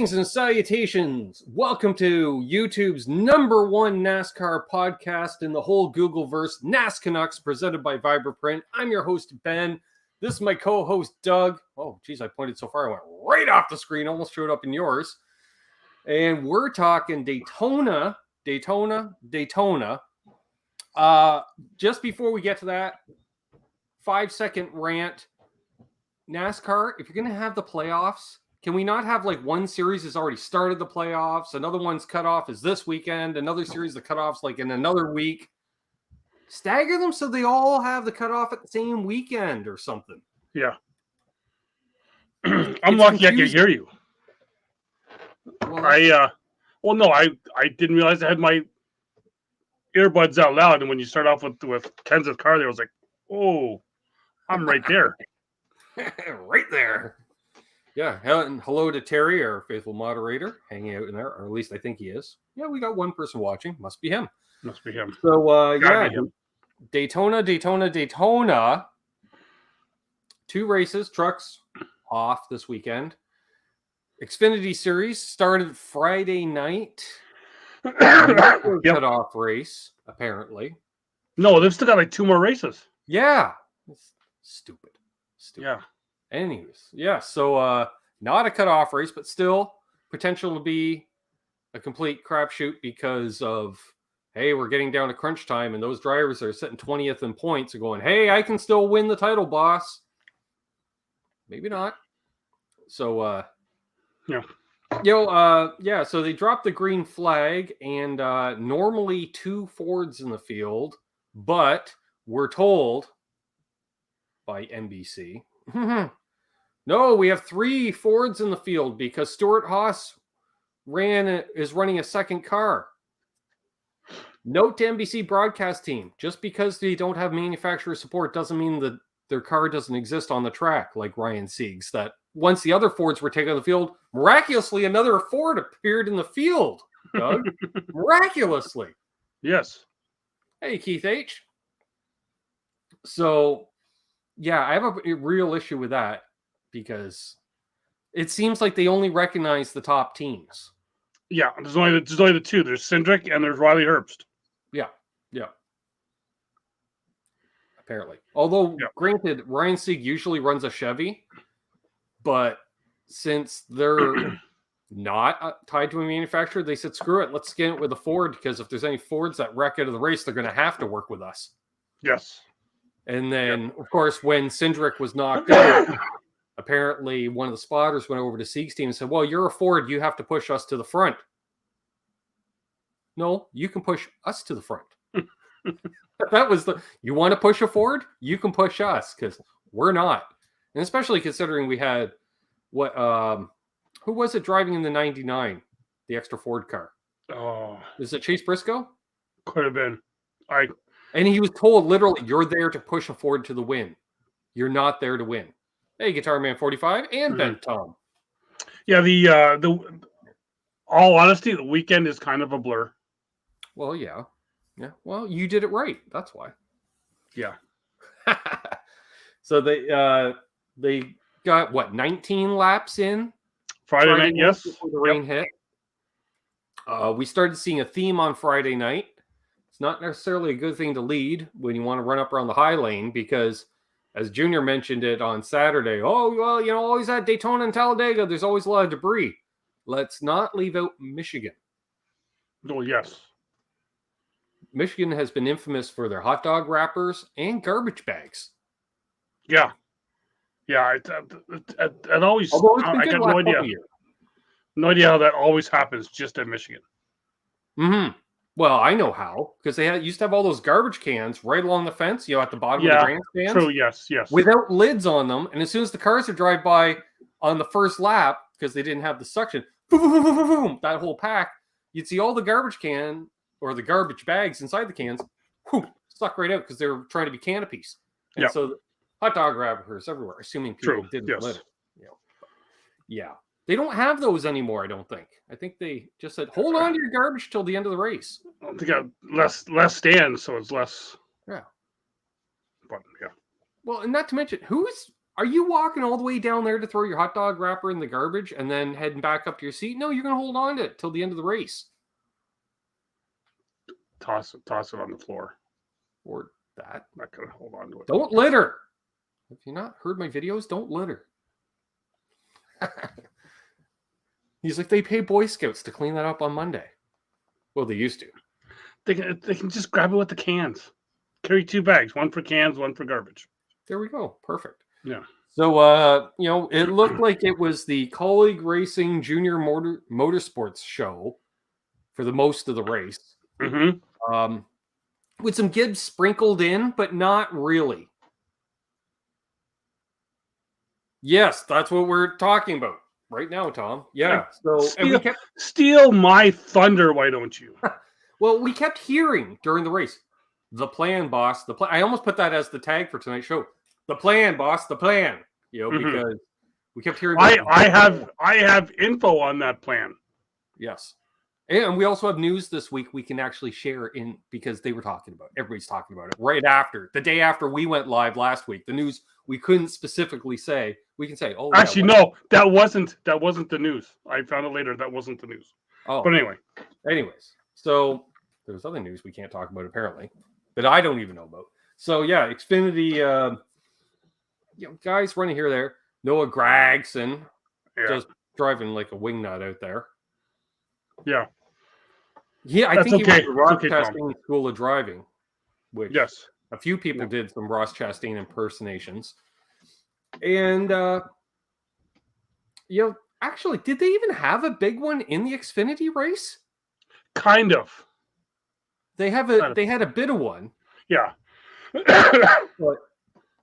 Greetings and salutations. Welcome to YouTube's #1 NASCAR podcast in the whole Googleverse, NasCanucks, presented by Vibraprint. I'm your host, Ben. This is my co-host, Doug. Oh, geez, I pointed so far, I went right off the screen, almost showed up in yours. And we're talking Daytona. Just before we get to that, 5-second rant. NASCAR, if you're going to have the playoffs, can we not have like one series has already started the playoffs, another one's cut off is this weekend, another series the cutoffs like in another week? Stagger them so they all have the cutoff at the same weekend or something. Yeah. I'm lucky I can hear you. Well, I didn't realize I had my earbuds out loud, and when you start off with Ken's car there, I was like, oh, I'm right there. Right there. Yeah, and hello to Terry, our faithful moderator, hanging out in there, or at least I think he is. Yeah, we got one person watching. Must be him. So, Daytona. 2 races, trucks off this weekend. Xfinity Series started Friday night. Cutoff race, apparently. No, they've still got like 2 more races. Yeah. It's stupid. Yeah. Anyways, yeah, so not a cutoff race, but still potential to be a complete crapshoot because of, hey, we're getting down to crunch time, and those drivers are sitting 20th in points and going, hey, I can still win the title, boss. Maybe not. So, so they dropped the green flag, and normally 2 Fords in the field, but we're told by NBC, no, we have 3 Fords in the field because Stuart Haas is running a second car. Note to NBC broadcast team, just because they don't have manufacturer support doesn't mean that their car doesn't exist on the track, like Ryan Sieg's, that once the other Fords were taken on the field, miraculously another Ford appeared in the field, Doug. Miraculously. Yes. Hey, Keith H. So, yeah, I have a real issue with that because it seems like they only recognize the top teams. Yeah, there's only the 2. There's Cindric and there's Riley Herbst. Yeah. Apparently. Although, granted, Ryan Sieg usually runs a Chevy, but since they're not tied to a manufacturer, they said, screw it, let's skin it with a Ford, because if there's any Fords that wreck out of the race, they're going to have to work with us. Yes. And then, of course, when Cindric was knocked out, apparently one of the spotters went over to Sieg's team and said, well, you're a Ford, you have to push us to the front. No, you can push us to the front. That was you want to push a Ford? You can push us, because we're not. And especially considering we had who was it driving in the 99, the extra Ford car? Oh. Is it Chase Briscoe? Could have been. And he was told literally, you're there to push a Ford to the win. You're not there to win. Hey, Guitar Man 45 and Ben Tom. Yeah, the all honesty, the weekend is kind of a blur. Well, yeah. Yeah. Well, you did it right. That's why. Yeah. So they got 19 laps in Friday night, yes. Before the rain hit. We started seeing a theme on Friday night. It's not necessarily a good thing to lead when you want to run up around the high lane, because as Junior mentioned it on Saturday, always at Daytona and Talladega, there's always a lot of debris. Let's not leave out Michigan. Oh, yes. Michigan has been infamous for their hot dog wrappers and garbage bags. Yeah. Yeah, it always... I got no idea. No idea how that always happens just in Michigan. Mm-hmm. Well, I know how, because they used to have all those garbage cans right along the fence, at the bottom of the grandstands. True, yes. Without lids on them, and as soon as the cars would drive by on the first lap, because they didn't have the suction, boom, boom, boom, boom, boom, that whole pack, you'd see all the garbage can or the garbage bags inside the cans, stuck right out because they were trying to be canopies. And so hot dog wrappers everywhere, assuming people didn't let it. Yeah. They don't have those anymore, I don't think. I think they just said, hold on to your garbage till the end of the race. They got less stands, so it's less. Yeah. But, yeah. Well, and not to mention, Are you walking all the way down there to throw your hot dog wrapper in the garbage and then heading back up to your seat? No, you're going to hold on to it till the end of the race. Toss it on the floor. Or that. I'm not gonna hold on to it. Don't litter. Have you not heard my videos? Don't litter. He's like, they pay Boy Scouts to clean that up on Monday. Well, they used to. They can just grab it with the cans. Carry 2 bags, one for cans, one for garbage. There we go. Perfect. Yeah. So, it looked like it was the Colleague Racing Junior Motorsports show for the most of the race. Mm-hmm. With some Gibbs sprinkled in, but not really. Yes, that's what we're talking about right now, Tom. Yeah. So steal my thunder, why don't you? Well, we kept hearing during the race, the plan, boss. The plan. I almost put that as the tag for tonight's show. The plan, boss. The plan. Because we kept hearing. I have info on that plan. Yes. And we also have news this week we can actually share in because they were talking about it. Everybody's talking about it right after the day after we went live last week. The news we couldn't specifically say. We can say, oh, actually, no, that wasn't the news. I found it later. That wasn't the news. Oh, but anyways, so there's other news we can't talk about apparently that I don't even know about. So yeah, Xfinity, guys running here there. Noah Gragson just driving like a wingnut out there. Yeah. Yeah, I think he went to Ross Chastain School of Driving, which a few people did some Ross Chastain impersonations. And, actually, did they even have a big one in the Xfinity race? Kind of. They had a bit of one. Yeah. But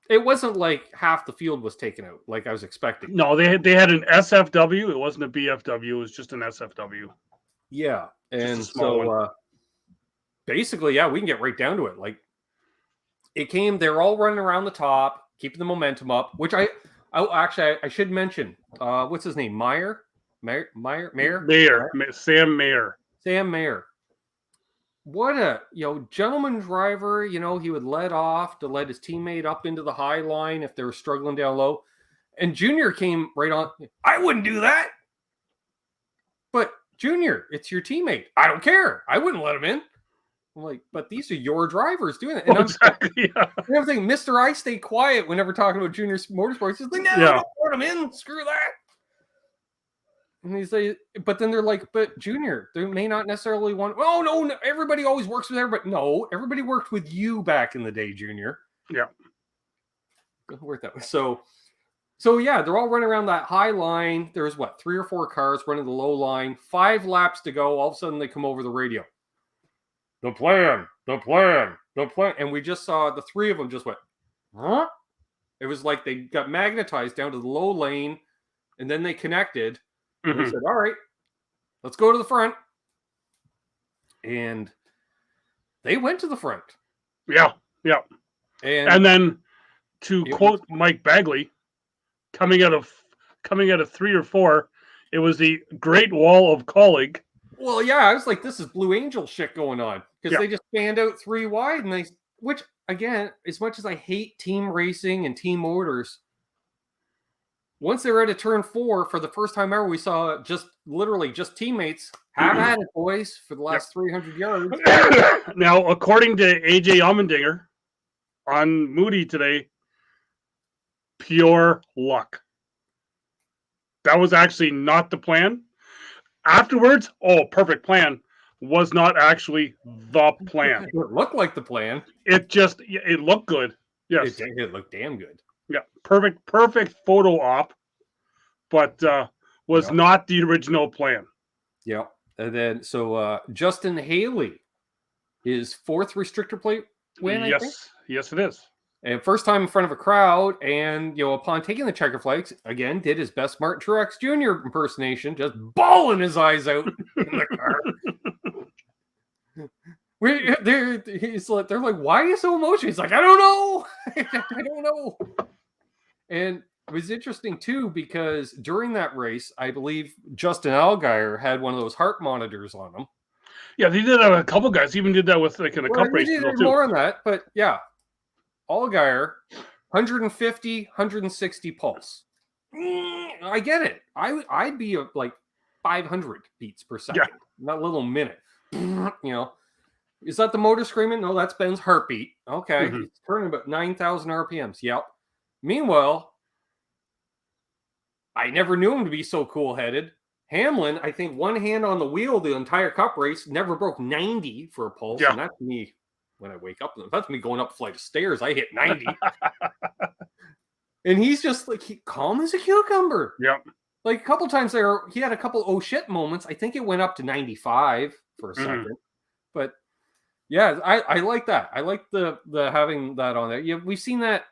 it wasn't like half the field was taken out like I was expecting. No, they had an SFW. It wasn't a BFW. It was just an SFW. Yeah. And so basically, we can get right down to it. Like they're all running around the top, keeping the momentum up, which I should mention. What's his name? Sam Mayer. What a gentleman driver. He would let off to let his teammate up into the high line if they were struggling down low. And Junior came right on. I wouldn't do that. But Junior, it's your teammate. I don't care. I wouldn't let him in. I'm like, but these are your drivers doing it. And I'm thinking, Mr. I stay quiet whenever talking about Junior Motorsports. He's like, no, don't let him in. Screw that. And he's like, but then they're like, but Junior, they may not necessarily want. Oh no, everybody always works with everybody. No, everybody worked with you back in the day, Junior. Yeah. Worked that way. So yeah, they're all running around that high line. There's 3 or 4 cars running the low line. 5 laps to go. All of a sudden, they come over the radio. The plan. And we just saw the 3 of them just went, huh? It was like they got magnetized down to the low lane, and then they connected. And they said, all right, let's go to the front. And they went to the front. Yeah. And then to quote Mike Bagley, coming out of 3 or 4, it was the Great Wall of Colleague. Well, yeah, I was like, this is Blue Angel shit going on because they just fanned out 3 wide, and which again, as much as I hate team racing and team orders, once they were at a turn 4 for the first time ever, we saw literally just teammates. Have at it, boys, for the last 300 yards. Now, according to AJ Allmendinger on Moody today, pure luck. That was actually not the plan. Afterwards, perfect plan, was not actually the plan. It looked like the plan. It looked good. Yes. It looked damn good. Yeah. Perfect photo op, but was not the original plan. Yeah. And then, so Justin Haley, his 4th restrictor plate win, I think? Yes, it is. And first time in front of a crowd, and upon taking the checker flags, again did his best Martin Truex Jr. impersonation, just bawling his eyes out in the car. They're like, "Why are you so emotional?" He's like, "I don't know, I don't know." And it was interesting too because during that race, I believe Justin Allgaier had one of those heart monitors on him. Yeah, they did that with a couple guys. Even did that with in a cup race. They did more on that, but yeah. Allgaier, 150, 160 pulse. I get it. I'd be like 500 beats per second, not a little minute. Is that the motor screaming? No, that's Ben's heartbeat. Okay, it's turning about 9,000 RPMs. Yep. Meanwhile, I never knew him to be so cool-headed. Hamlin, I think one hand on the wheel the entire cup race, never broke 90 for a pulse. Yeah. And that's me when I wake up. That's me going up a flight of stairs. I hit 90. And he's just like calm as a cucumber. Yep. Like a couple times there, he had a couple oh shit moments. I think it went up to 95 for a second. But yeah, I like that. I like the having that on there. Yeah, we've seen that.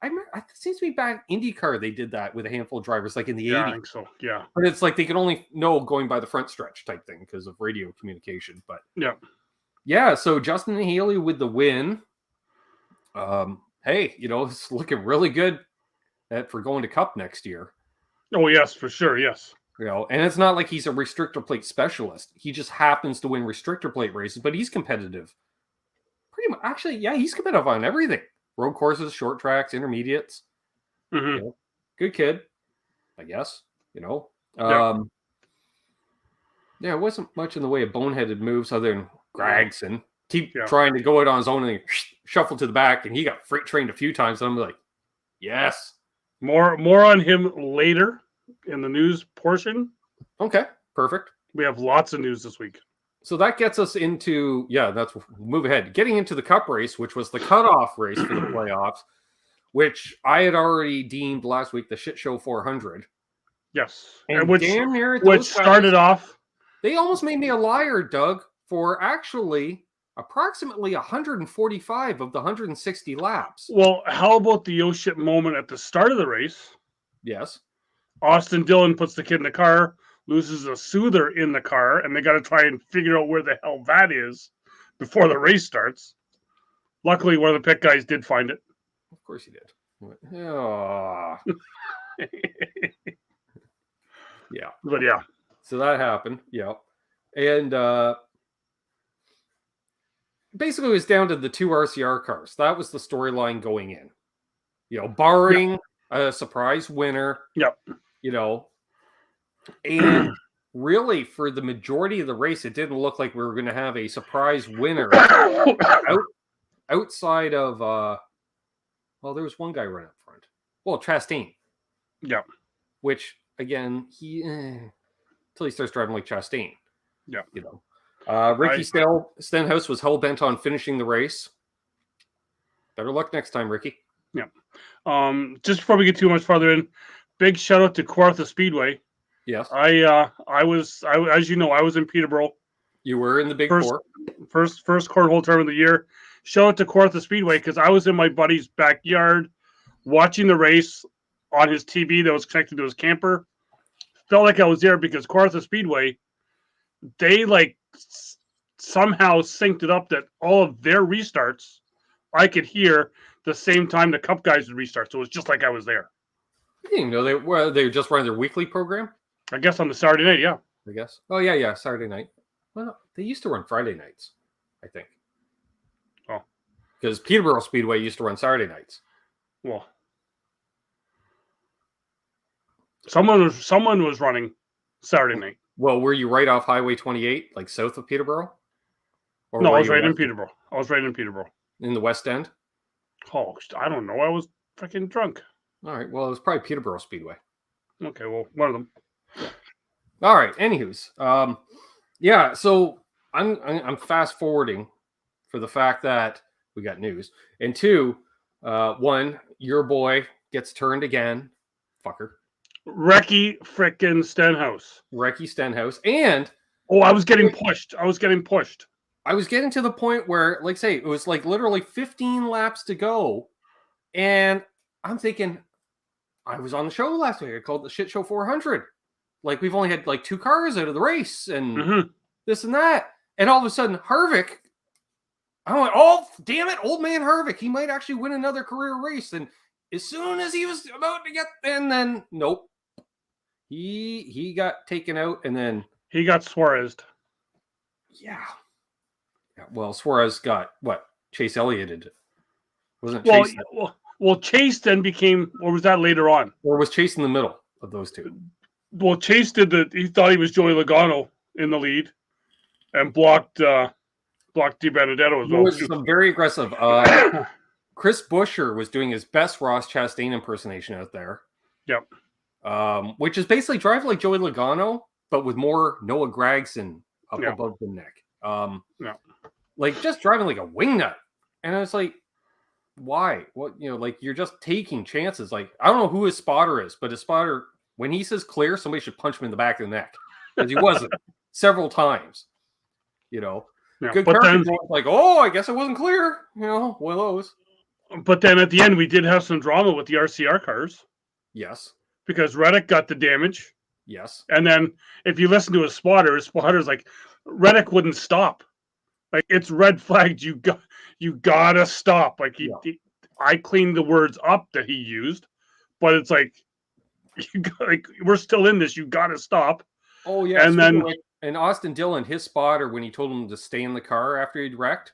I seems to be back IndyCar. They did that with a handful of drivers, like in the 80s. I think so. Yeah, but it's like they can only know going by the front stretch type thing because of radio communication. But yeah. So Justin Haley with the win. Hey, it's looking really good for going to Cup next year. Oh yes, for sure. Yes. And it's not like he's a restrictor plate specialist. He just happens to win restrictor plate races, but he's competitive. Pretty much, actually, yeah, he's competitive on everything. Road courses, short tracks, intermediates. Good kid, I guess. Yeah, it wasn't much in the way of boneheaded moves other than Gragson. Keep trying to go out on his own and shuffle to the back, and he got freight trained a few times. And I'm like, yes. More on him later in the news portion. Okay, perfect. We have lots of news this week. So that gets us into, move ahead. Getting into the Cup race, which was the cutoff race for the playoffs, which I had already deemed last week the shit show 400. Yes. And which started off. They almost made me a liar, Doug, for actually approximately 145 of the 160 laps. Well, how about the shit moment at the start of the race? Yes. Austin Dillon puts the kid in the car, loses a soother in the car, and they got to try and figure out where the hell that is before the race starts. Luckily, one of the pit guys did find it. Of course he did. Oh. Yeah. But yeah. So that happened. Yeah. And basically it was down to the two RCR cars. That was the storyline going in. Barring a surprise winner. Yep. And really, for the majority of the race, it didn't look like we were going to have a surprise winner outside of, there was one guy right up front. Well, Chastain. Yeah. Which, again, until he starts driving like Chastain. Yeah. Ricky Stenhouse was hell-bent on finishing the race. Better luck next time, Ricky. Yeah. Just before we get too much farther in, big shout out to Kawartha Speedway. Yes. I was as you know, I was in Peterborough. You were in the Big Four. First cornhole tournament of the year. Shout out to Kawartha Speedway because I was in my buddy's backyard watching the race on his TV that was connected to his camper. Felt like I was there because Kawartha Speedway, they somehow synced it up that all of their restarts I could hear the same time the Cup guys would restart. So it was just like I was there. I didn't even know they were just running their weekly program. I guess on the Saturday night, yeah. I guess. Oh yeah, Saturday night. Well, they used to run Friday nights, I think. Oh, because Peterborough Speedway used to run Saturday nights. Well, someone was running Saturday night. Well, were you right off Highway 28, like south of Peterborough? Or no, I was right in Peterborough. In the West End? Oh, I don't know. I was freaking drunk. All right. Well, it was probably Peterborough Speedway. Okay. Well, one of them. All right. Anywho's, So I'm fast forwarding for the fact that we got news, and two, one, your boy gets turned again, fucker. Recky frickin' Stenhouse. And I was getting pushed. I was getting to the point where, like, say, it was like literally 15 laps to go, and I'm thinking, I was on the show last week. I called the shit show 400. Like, we've only had like two cars out of the race and this and that. And all of a sudden, Harvick, I went, oh, damn it, old man Harvick. He might actually win another career race. And as soon as he was about to get, and then, nope. He got taken out, and then he got Suarez'd. Yeah. Well, Suarez got what? Chase Elliott did. Wasn't Chase? Well, Chase then became, or was that later on? Or was Chase in the middle of those two? Well, Chase he thought he was Joey Logano in the lead and blocked Di Benedetto as There well. was some very aggressive. Chris Buescher was doing his best Ross Chastain impersonation out there. Yep. Which is basically driving like Joey Logano, but with more Noah Gragson up Yeah. above the neck. Yeah. Like just driving like a wingnut. And I was like, why? What, like you're just taking chances. Like, I don't know who his spotter is, but his spotter, when he says clear, somebody should punch him in the back of the neck. Because he wasn't several times. Yeah. Good But then, like, oh, I guess it wasn't clear. One of those. But then at the end, we did have some drama with the RCR cars. Yes. Because Reddick got the damage. Yes. And then if you listen to his spotter's like, Reddick wouldn't stop. Like, it's red flagged. You gotta stop. Like, I cleaned the words up that he used, but it's like, we're still in this. You gotta stop. Oh yeah. And then and Austin Dillon, his spotter, when he told him to stay in the car after he'd wrecked,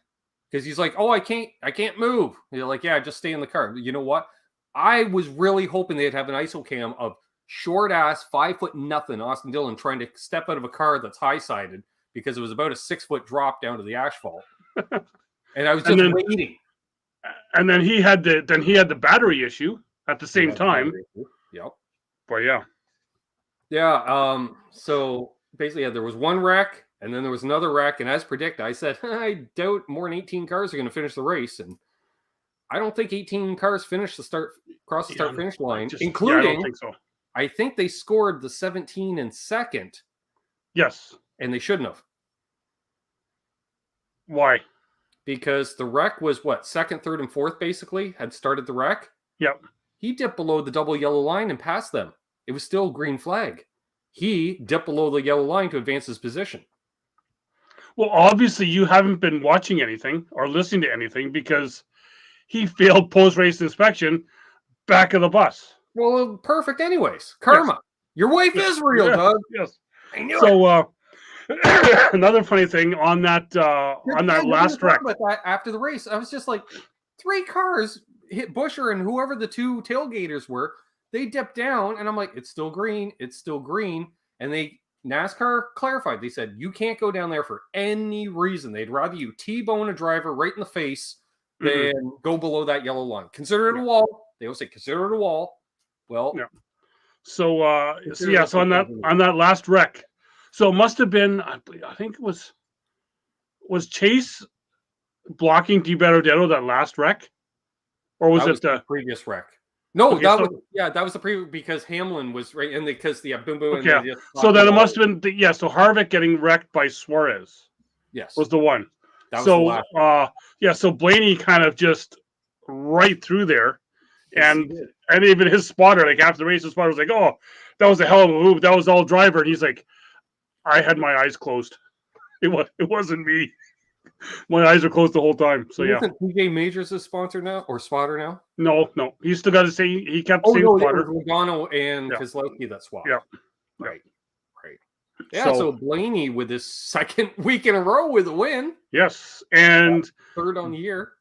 because he's like, oh, I can't move. You're like, yeah, just stay in the car. You know what? I was really hoping they'd have an ISO cam of short ass 5 foot nothing Austin Dillon trying to step out of a car that's high sided because it was about a 6 foot drop down to the asphalt, and I was just waiting. And then he had the battery issue at the same time. Yep. But yeah. Yeah. So basically, there was one wreck, and then there was another wreck, and as predicted, I said I doubt more than 18 cars are going to finish the race, and I don't think 18 cars cross the start finish line, including. I don't think so. I think they scored the 17 in second. Yes. And they shouldn't have. Why? Because the wreck was second, third, and fourth basically had started the wreck. Yep. He dipped below the double yellow line and passed them. It was still green flag. He dipped below the yellow line to advance his position. Well, obviously you haven't been watching anything or listening to anything because he failed post-race inspection back of the bus. Well, perfect anyways. Karma. Yes. Your wife is real, Doug. Yes. I knew it. Another funny thing on that last wreck. After the race, I was just like, 3 cars hit Buescher and whoever the 2 tailgaters were. They dipped down, and I'm like, it's still green. It's still green. And NASCAR clarified. They said, you can't go down there for any reason. They'd rather you T-bone a driver right in the face than go below that yellow line. Consider it a wall. They always say, consider it a wall. Well, yeah. So on that last wreck, so it must have been, I think it was Chase blocking Di Benedetto that last wreck, or was it the previous wreck? No, okay, that was the previous, because Hamlin was right in because boom boom. Okay. And so then it must have been so Harvick getting wrecked by Suarez. Yes, was the one. That was the last so Blaney kind of just right through there. And even his spotter, like after the race, his spotter was like, "Oh, that was a hell of a move. That was all driver." And he's like, "I had my eyes closed. It wasn't me. My eyes are closed the whole time." So Isn't PJ Majors a sponsor now or spotter now? No. He's still got to say he kept saying spotter. Logano and Keselowski that swap. Yeah. Right. Yeah. So Blaney with his second week in a row with a win. Yes, and third on the year.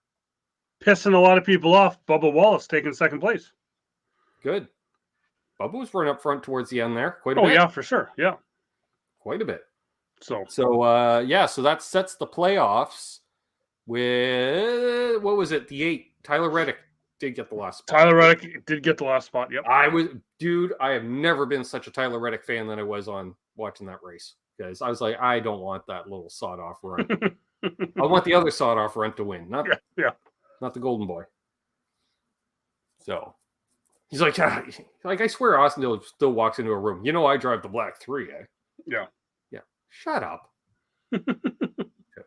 Pissing a lot of people off. Bubba Wallace taking second place. Good. Bubba was running up front towards the end there. Quite a bit. Oh, yeah, for sure. Yeah. Quite a bit. So that sets the playoffs with, what was it? The 8. Tyler Reddick did get the last spot. Tyler Reddick did get the last spot, yep. I have never been such a Tyler Reddick fan than I was on watching that race. Because I was like, I don't want that little sawed-off runt. I want the other sawed-off runt to win. Not the golden boy. So he's like, I swear Austin Dillon still walks into a room. I drive the black 3, eh? Yeah. Yeah. Shut up.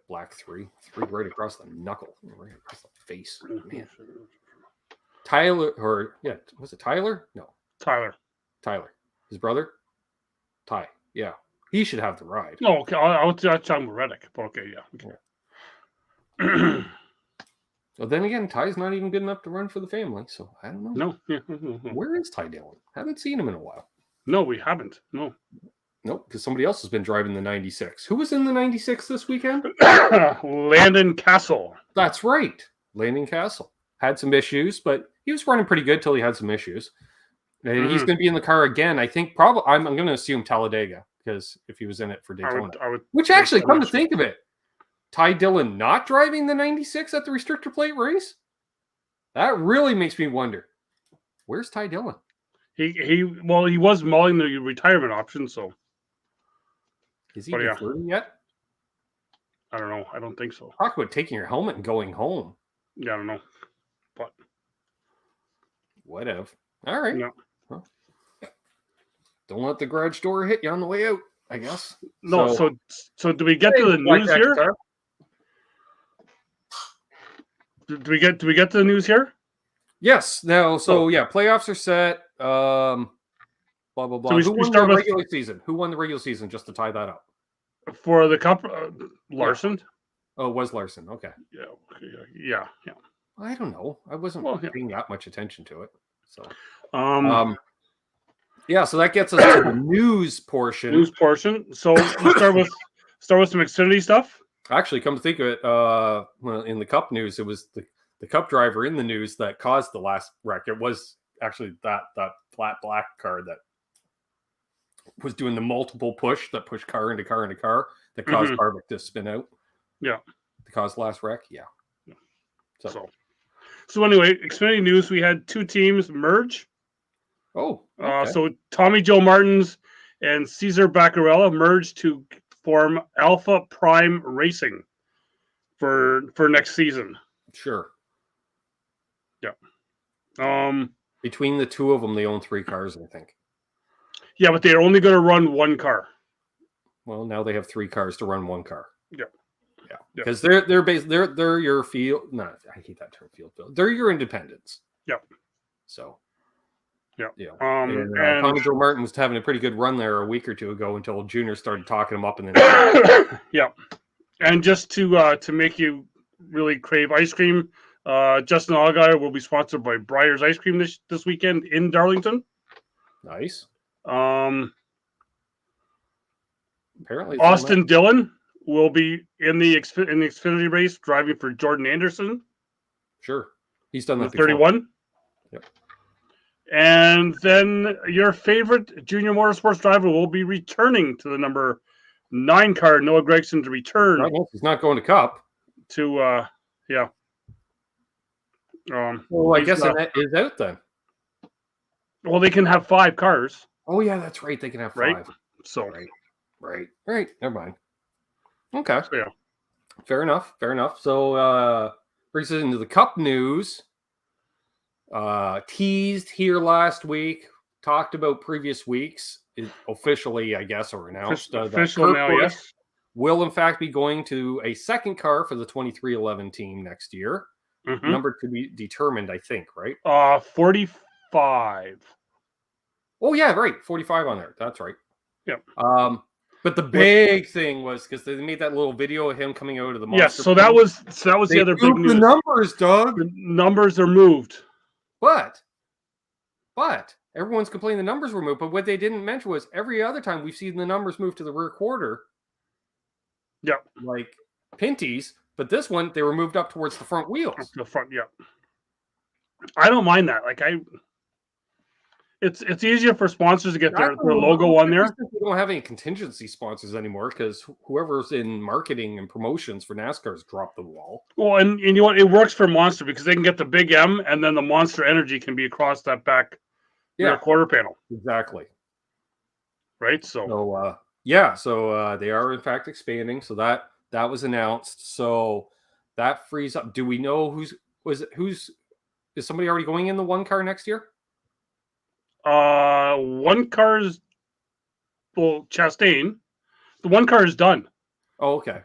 Black 3 right across the knuckle, right across the face. Man. Tyler, was it Tyler? No. Tyler. His brother? Ty. Yeah. He should have the ride. No, okay. I'll talk about Reddick. Okay, yeah. Okay. Well, then again, Ty's not even good enough to run for the family, so I don't know. No. Yeah. Where is Ty Dillon? Haven't seen him in a while. No, we haven't. No. Nope, because somebody else has been driving the 96. Who was in the 96 this weekend? Landon Castle. That's right. Landon Castle. Had some issues, but he was running pretty good till he had some issues. And he's Mhm. going to be in the car again. I think probably I'm going to assume Talladega because if he was in it for Daytona, I would which think actually, so come to next year. think of it, Ty Dillon not driving the 96 at the restrictor plate race. That really makes me wonder, where's Ty Dillon? He was mulling the retirement option, so Is he But even yeah. flirting yet? I don't know. I don't think so. Talk about taking your helmet and going home. Yeah, I don't know. But Whatever. All right. no, Well, don't let the garage door hit you on the way out, I guess. no. So do we get to the news here? Do we get to the news here? Yes. Now, playoffs are set. Blah blah blah. So Who won the regular season? Who won the regular season? Just to tie that up. For the cup, Larson. Yeah. Oh, it was Larson. Okay. Yeah. I don't know. I wasn't paying that much attention to it. So, so that gets us to the news portion. So we'll start with some Xfinity stuff. Actually, come to think of it, in the Cup news, it was the Cup driver in the news that caused the last wreck. It was actually that flat black car that was doing the multiple push that pushed car into car into car that caused Harvick to spin out. Yeah. To cause the last wreck. Yeah. So anyway, Xfinity news, we had two teams merge. Oh. Okay. So Tommy Joe Martins and Cesar Baccarella merged to form Alpha Prime Racing for next season. Sure. Yeah. Between the two of them, they own 3 cars, I think. Yeah, but they're only going to run 1 car. Well, now they have 3 cars to run 1 car. Yeah. Because they're your field. No, I hate that term, field. They're your independents. Yeah. So. Yeah. And Tommy Joe Martin was having a pretty good run there a week or two ago until Junior started talking him up, and then. Yeah. And just to make you really crave ice cream, Justin Allgaier will be sponsored by Breyer's Ice Cream this weekend in Darlington. Nice. Apparently, Austin Dillon will be in the Xfinity race driving for Jordan Anderson. Sure, he's done that before. 31. Yep. And then your favorite junior motorsports driver will be returning to the number 9 car, Noah Gragson, to return. He's not going to Cup. To yeah. Well, I guess that is out then. Well, they can have 5 cars. Oh yeah, that's right. They can have 5. Right. So right. Never mind. Okay. So, yeah. Fair enough. So brings us into the Cup news. Teased here last week. Talked about previous weeks. Officially, I guess, or announced. Official now, yes. Will in fact be going to a second car for the 2311 team next year. Number to be determined, I think, right? 45. Oh yeah, right. 45 on there. That's right. Yep. But the big thing was because they made that little video of him coming out of the monster. Yes, so that was the other big news. The numbers, Doug. The numbers are moved. But everyone's complaining the numbers were moved. But what they didn't mention was every other time we've seen the numbers move to the rear quarter. Yeah. Like Pinty's, but this one they were moved up towards the front wheels. The front, yeah. I don't mind that. Like it's easier for sponsors to get their logo on there. We don't have any contingency sponsors anymore because whoever's in marketing and promotions for NASCAR has dropped the wall. Well, and you know what? It works for Monster because they can get the big M, and then the Monster Energy can be across that back rear quarter panel. Exactly. Right. So they are in fact expanding. So that was announced. So that frees up. Do we know is somebody already going in the 1 car next year? 1 car is Chastain. The 1 car is done. Oh, okay.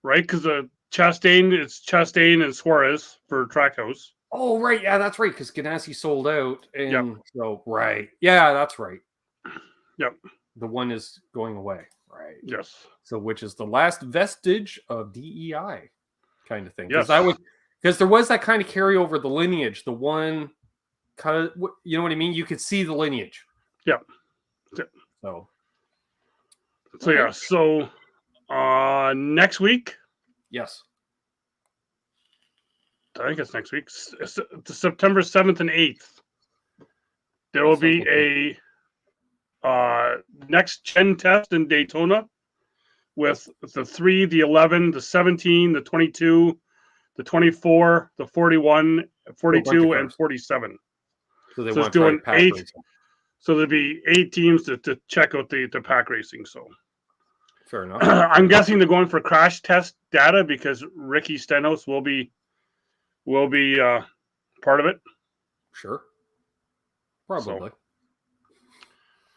Right, because the Chastain and Suarez for Trackhouse. Oh, right. Yeah, that's right. Because Ganassi sold out, and so right. Yeah, that's right. Yep. The 1 is going away. Right. Yes. So, which is the last vestige of DEI kind of thing. Yes. Because there was that kind of carryover, the lineage, the 1. You know what I mean? You could see the lineage. Yeah. So okay. Yeah. So next week. Yes. I think it's next week. September 7th and 8th. There will be a next gen test in Daytona with the 3, the 11, the 17, the 22, the 24, the 41, 42, and 47. So they So it's want to doing try pack 8. racing. So there'll be 8 teams to check out the pack racing. So fair enough. I'm guessing they're going for crash test data because Ricky Stenhouse will be part of it. Sure. Probably.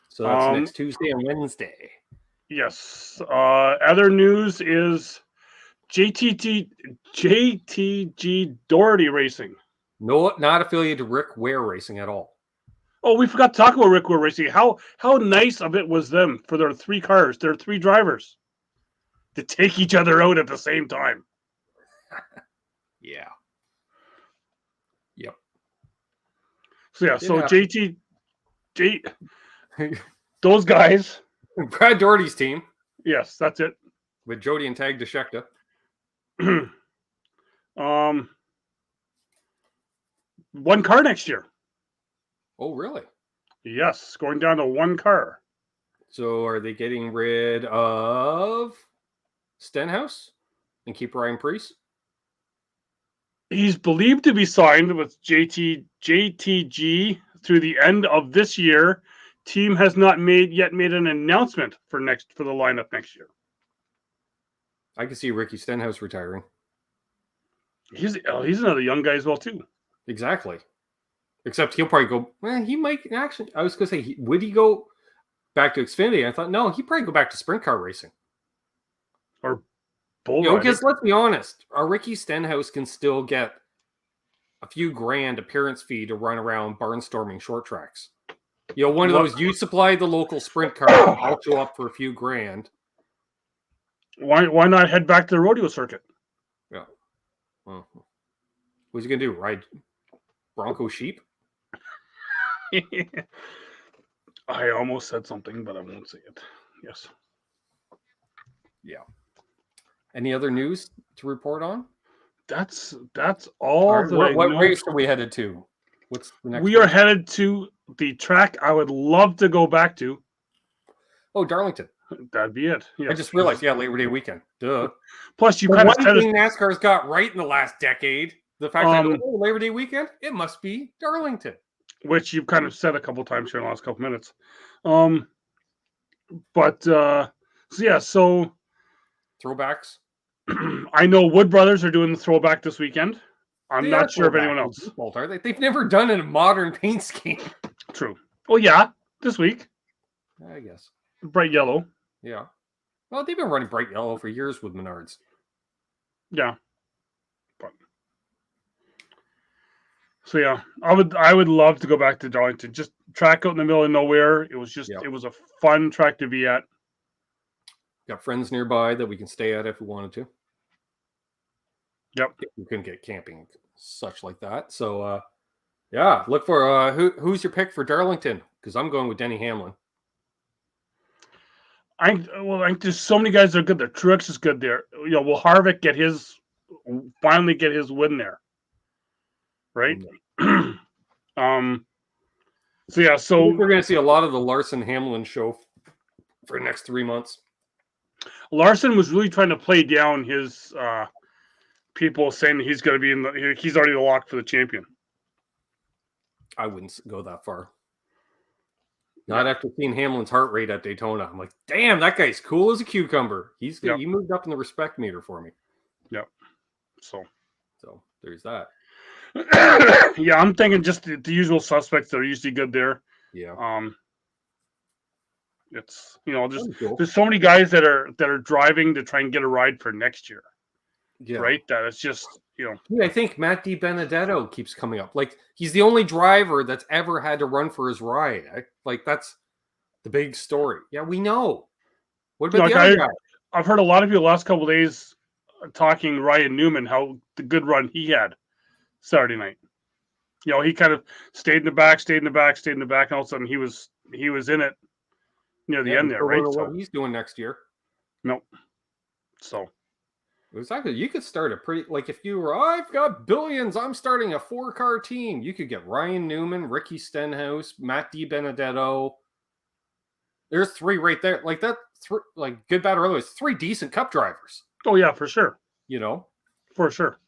So that's next Tuesday and Wednesday. Yes. Other news is JTG Doherty Racing. No, not affiliated to Rick Ware Racing at all. Oh, we forgot to talk about Rick Ware Racing. How nice of it was them for their 3 cars, their 3 drivers, to take each other out at the same time. Yeah. Yep. So yeah, so JT, those guys. Brad Doherty's team. Yes, that's it. With Jody and Tag DeShekta. One car next year. Oh, really? Yes, going down to 1 car. So are they getting rid of Stenhouse and keep Ryan Preece? He's believed to be signed with JTG through the end of this year. Team has not made an announcement for the lineup next year. I can see Ricky Stenhouse retiring. He's another young guy as well too. Exactly. Except he'll probably go. Well, he might actually. I was going to say, would he go back to Xfinity? I thought no, he'd probably go back to sprint car racing or bull. Because let's be honest, our Ricky Stenhouse can still get a few grand appearance fee to run around barnstorming short tracks. One of those, you supply the local sprint car, I'll show up for a few grand. Why not head back to the rodeo circuit? Yeah. Well, what's he going to do? Ride Bronco sheep? I almost said something, but I won't say it. Yes. Yeah. Any other news to report on? That's all. Right, what race are we headed to? What's the next? We are headed to the track I would love to go back to. Oh, Darlington. That'd be it. Yes. I just realized, Labor Day weekend. Duh. Plus, you kind of said one thing NASCAR's got right in the last decade. The fact that Labor Day weekend, it must be Darlington. Which you've kind of said a couple times here in the last couple minutes. So throwbacks. I know Wood Brothers are doing the throwback this weekend. I'm not sure of anyone else. Default, are they? They've never done it in a modern paint scheme. True. Well, yeah, this week. I guess. Bright yellow. Yeah. Well, they've been running bright yellow for years with Menards. Yeah. So yeah, I would love to go back to Darlington. Just track out in the middle of nowhere. It was just It was a fun track to be at. Got friends nearby that we can stay at if we wanted to. Yep. We couldn't get camping such like that. So look for who's your pick for Darlington? Because I'm going with Denny Hamlin. I think there's so many guys that are good there. Truex is good there. Will Harvick finally get his win there? Right? So we're going to see a lot of the Larson Hamlin show for the next 3 months. Larson was really trying to play down his people saying he's going to be he's already the lock for the champion. I wouldn't go that far. Not after seeing Hamlin's heart rate at Daytona. I'm like, damn, that guy's cool as a cucumber. He moved up in the respect meter for me. Yep. So there's that. Yeah, I'm thinking just the usual suspects that are usually good there. Yeah. It's there's so many guys that are driving to try and get a ride for next year. Yeah. Right? That it's just I think Matt DiBenedetto keeps coming up. Like he's the only driver that's ever had to run for his ride. That's the big story. Yeah, we know. What about the other guy? I've heard a lot of people the last couple of days talking Ryan Newman, how the good run he had Saturday night. He kind of stayed in the back, and all of a sudden he was in it near the end there, right? What he's doing next year. Nope. So Exactly. You could start a pretty, like, if you were, I've got billions, I'm starting a 4-car team. You could get Ryan Newman, Ricky Stenhouse, Matt DiBenedetto. There's 3 right there. Like that, like good, bad, or otherwise, 3 decent Cup drivers. Oh yeah, for sure. For sure.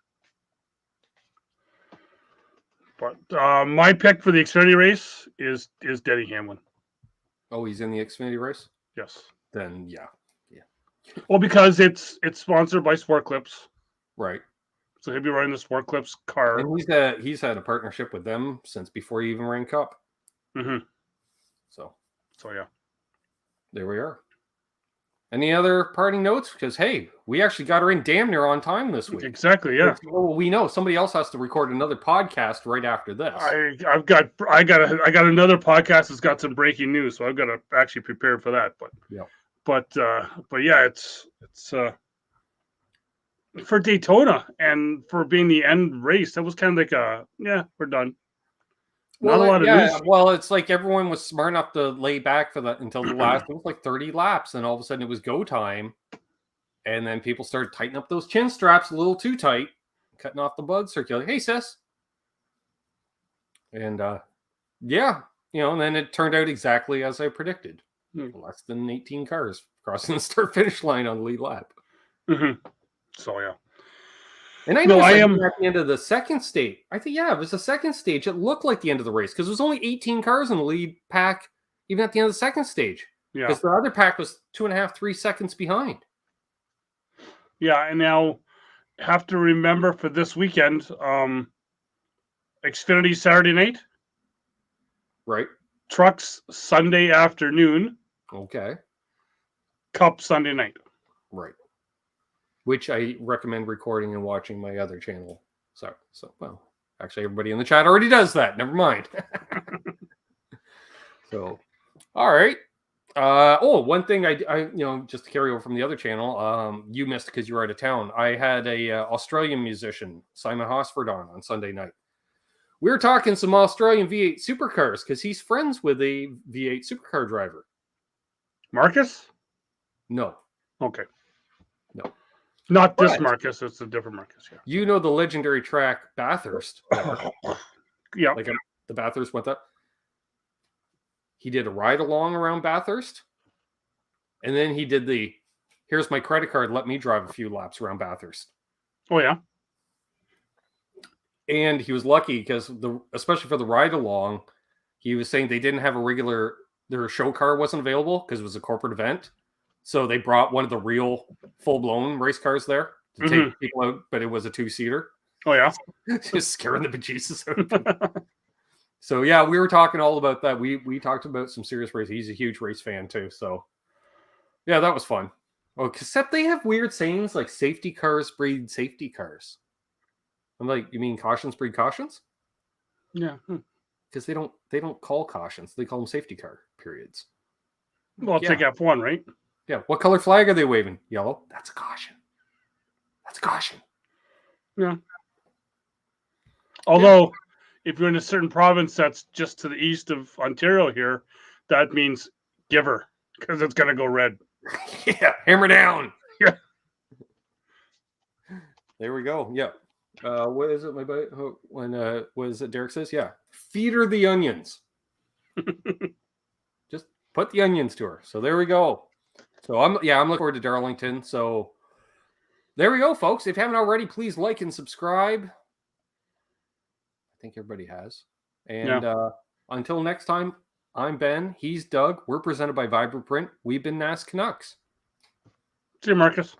But my pick for the Xfinity race is Denny Hamlin. Oh, he's in the Xfinity race? Yes. Then yeah. Well, because it's sponsored by Sport Clips. Right. So he'll be running the Sport Clips car. And he's had a partnership with them since before he even ran Cup. Mm-hmm. So yeah. There we are. Any other parting notes? Because hey, we actually got her in damn near on time this week. Exactly, yeah. Well, we know somebody else has to record another podcast right after this. I got another podcast that's got some breaking news, so I've got to actually prepare for that. But yeah. But yeah, it's for Daytona and for being the end race. That was kind of like we're done. Not a lot of news. Well, it's like everyone was smart enough to lay back for that until the last. It was like 30 laps, and all of a sudden it was go time, and then people started tightening up those chin straps a little too tight, cutting off the blood circulation. Hey, sis. And and then it turned out exactly as I predicted. Less than 18 cars crossing the start-finish line on the lead lap. Mm-hmm. So yeah. And I know at the end of the second stage. I think it was the second stage. It looked like the end of the race because there was only 18 cars in the lead pack, even at the end of the second stage. Yeah, because the other pack was 2.5-3 seconds behind. Yeah, and now have to remember for this weekend, Xfinity Saturday night, right? Trucks Sunday afternoon. Okay. Cup Sunday night. Right. Which I recommend recording and watching my other channel. Well, actually, everybody in the chat already does that. Never mind. So, all right. One thing I just to carry over from the other channel, you missed because you were out of town. I had a Australian musician, Simon Hosford, on Sunday night. We were talking some Australian V8 supercars because he's friends with a V8 supercar driver. Marcus? No. Okay. No. Not this Marcus. It's a different Marcus. Yeah. You know the legendary track Bathurst. Yeah. Like the Bathurst went up. He did a ride along around Bathurst. And then he did here's my credit card, let me drive a few laps around Bathurst. Oh, yeah. And he was lucky because especially for the ride along, he was saying they didn't have their show car wasn't available because it was a corporate event. So they brought one of the real full-blown race cars there to take people out, but it was a 2-seater. Oh, yeah. Just scaring the bejesus out of them. So, yeah, we were talking all about that. We talked about some serious race. He's a huge race fan, too. So, yeah, that was fun. Oh, except they have weird sayings like safety cars breed safety cars. I'm like, you mean cautions breed cautions? Yeah. Because they don't call cautions. They call them safety car periods. Well, take F1, right? Yeah. What color flag are they waving? Yellow. That's a caution. That's a caution. Yeah. Although, if you're in a certain province that's just to the east of Ontario here, that means giver because it's going to go red. Yeah. Hammer down. Yeah. There we go. Yeah. What is it, my buddy? What is it Derek says? Yeah. Feed her the onions. Just put the onions to her. So there we go. So I'm looking forward to Darlington. So there we go, folks. If you haven't already, please like and subscribe. I think everybody has. And until next time, I'm Ben. He's Doug. We're presented by Vibrant Print. We've been NasCanucks. See you, Marcus.